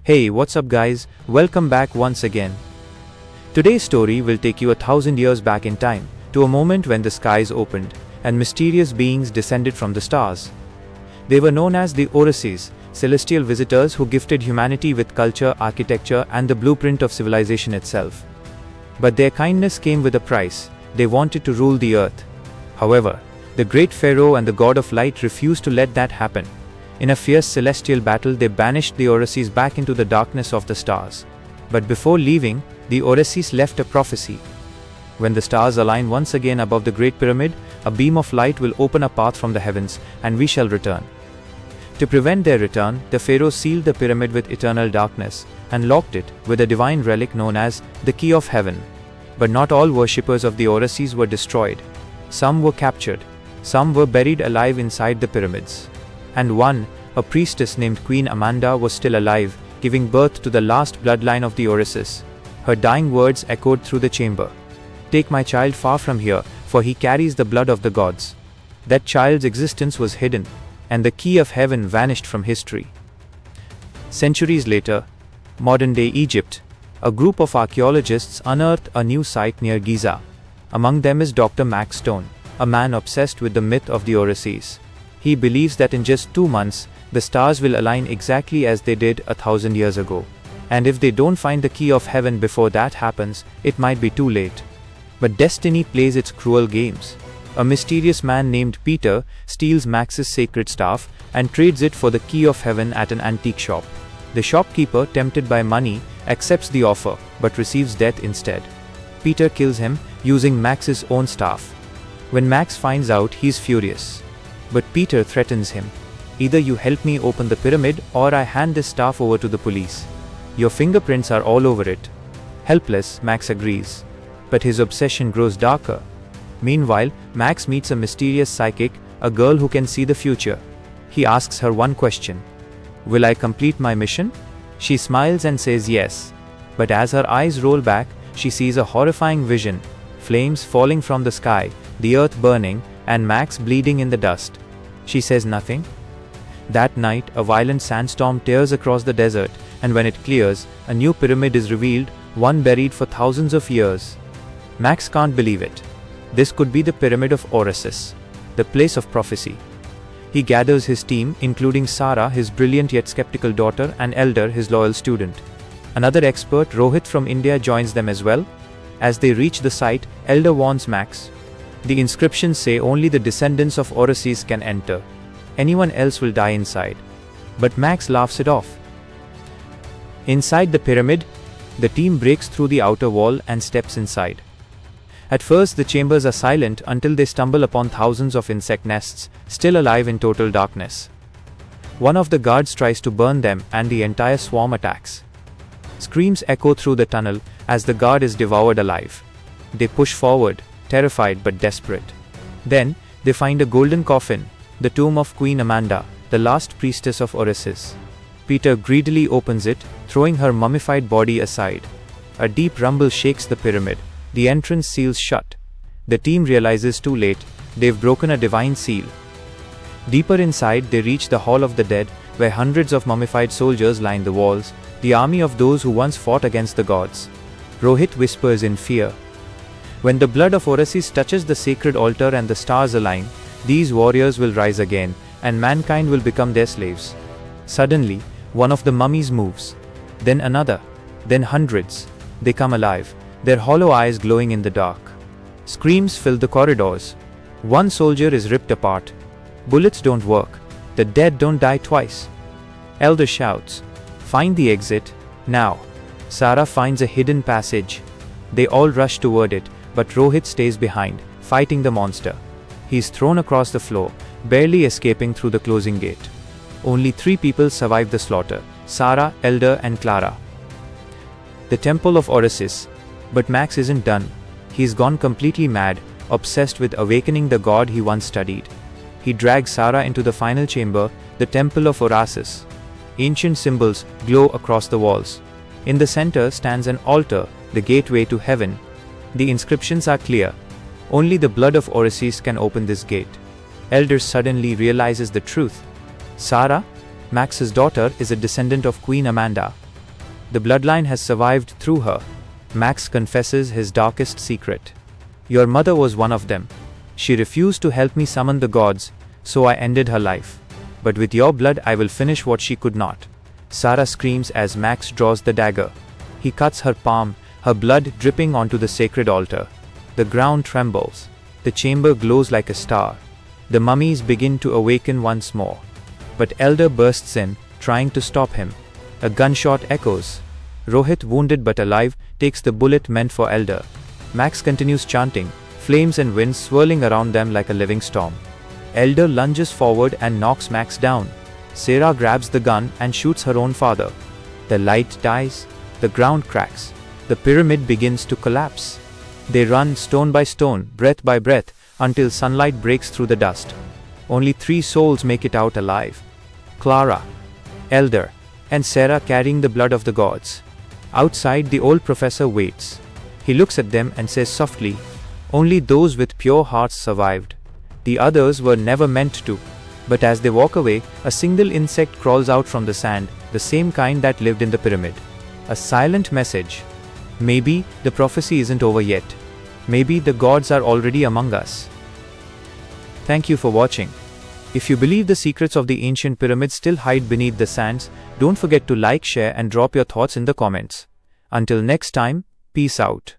Hey, what's up guys? Welcome back once again. Today's story will take you 1,000 years back in time, to a moment when the skies opened, and mysterious beings descended from the stars. They were known as the Orasys, celestial visitors who gifted humanity with culture, architecture, and the blueprint of civilization itself. But their kindness came with a price. They wanted to rule the earth. However, the great Pharaoh and the god of light refused to let that happen. In a fierce celestial battle, they banished the Orasys back into the darkness of the stars. But before leaving, the Orasys left a prophecy. When the stars align once again above the Great Pyramid, a beam of light will open a path from the heavens, and we shall return. To prevent their return, the Pharaoh sealed the pyramid with eternal darkness, and locked it with a divine relic known as the Key of Heaven. But not all worshippers of the Orasys were destroyed. Some were captured. Some were buried alive inside the pyramids. And one, a priestess named Queen Amanda, was still alive, giving birth to the last bloodline of the Orasys. Her dying words echoed through the chamber. "Take my child far from here, for he carries the blood of the gods." That child's existence was hidden, and the key of heaven vanished from history. Centuries later, modern-day Egypt, a group of archaeologists unearthed a new site near Giza. Among them is Dr. Max Stone, a man obsessed with the myth of the Orasys. He believes that in just 2 months, the stars will align exactly as they did 1,000 years ago. And if they don't find the key of heaven before that happens, it might be too late. But destiny plays its cruel games. A mysterious man named Peter steals Max's sacred staff and trades it for the key of heaven at an antique shop. The shopkeeper, tempted by money, accepts the offer, but receives death instead. Peter kills him, using Max's own staff. When Max finds out, he's furious. But Peter threatens him. "Either you help me open the pyramid, or I hand this staff over to the police. Your fingerprints are all over it." Helpless, Max agrees. But his obsession grows darker. Meanwhile, Max meets a mysterious psychic, a girl who can see the future. He asks her one question: "Will I complete my mission?" She smiles and says yes. But as her eyes roll back, she sees a horrifying vision: flames falling from the sky, the earth burning, and Max bleeding in the dust. She says nothing. That night, a violent sandstorm tears across the desert, and when it clears, a new pyramid is revealed, one buried for thousands of years. Max can't believe it. This could be the Pyramid of Orasys, the place of prophecy. He gathers his team, including Sara, his brilliant yet skeptical daughter, and Elder, his loyal student. Another expert, Rohit from India, joins them as well. As they reach the site, Elder warns Max. The inscriptions say only the descendants of Orasys can enter. Anyone else will die inside. But Max laughs it off. Inside the pyramid, the team breaks through the outer wall and steps inside. At first, the chambers are silent until they stumble upon thousands of insect nests, still alive in total darkness. One of the guards tries to burn them, and the entire swarm attacks. Screams echo through the tunnel as the guard is devoured alive. They push forward, terrified but desperate. Then, they find a golden coffin, the tomb of Queen Amanda, the last priestess of Orasys. Peter greedily opens it, throwing her mummified body aside. A deep rumble shakes the pyramid. The entrance seals shut. The team realizes too late, they've broken a divine seal. Deeper inside, they reach the Hall of the Dead, where hundreds of mummified soldiers line the walls, the army of those who once fought against the gods. Rohit whispers in fear. When the blood of Orasys touches the sacred altar and the stars align, these warriors will rise again, and mankind will become their slaves. Suddenly, one of the mummies moves. Then another. Then hundreds. They come alive, their hollow eyes glowing in the dark. Screams fill the corridors. One soldier is ripped apart. Bullets don't work. The dead don't die twice. Elder shouts, "Find the exit, now." Sara finds a hidden passage. They all rush toward it, but Rohit stays behind, fighting the monster. He is thrown across the floor, barely escaping through the closing gate. Only 3 people survive the slaughter: Sara, Elder, and Clara. The Temple of Orasys. But Max isn't done. He's gone completely mad, obsessed with awakening the god he once studied. He drags Sara into the final chamber, the Temple of Orasys. Ancient symbols glow across the walls. In the center stands an altar, the gateway to heaven. The inscriptions are clear. Only the blood of Orasys can open this gate. Elder suddenly realizes the truth. Sara, Max's daughter, is a descendant of Queen Amanda. The bloodline has survived through her. Max confesses his darkest secret. Your mother was one of them. She refused to help me summon the gods, so I ended her life. But with your blood I will finish what she could not. Sara screams as Max draws the dagger. He cuts her palm, her blood dripping onto the sacred altar. The ground trembles. The chamber glows like a star. The mummies begin to awaken once more. But Elder bursts in, trying to stop him. A gunshot echoes. Rohit, wounded but alive, takes the bullet meant for Elder. Max continues chanting, flames and winds swirling around them like a living storm. Elder lunges forward and knocks Max down. Sara grabs the gun and shoots her own father. The light dies. The ground cracks. The pyramid begins to collapse. They run stone by stone, breath by breath, until sunlight breaks through the dust. Only 3 souls make it out alive. Clara, Elder, and Sara carrying the blood of the gods. Outside, the old professor waits. He looks at them and says softly, "Only those with pure hearts survived. The others were never meant to." But as they walk away, a single insect crawls out from the sand, the same kind that lived in the pyramid. A silent message. Maybe the prophecy isn't over yet. Maybe the gods are already among us. Thank you for watching. If you believe the secrets of the ancient pyramids still hide beneath the sands, don't forget to like, share, and drop your thoughts in the comments. Until next time, peace out.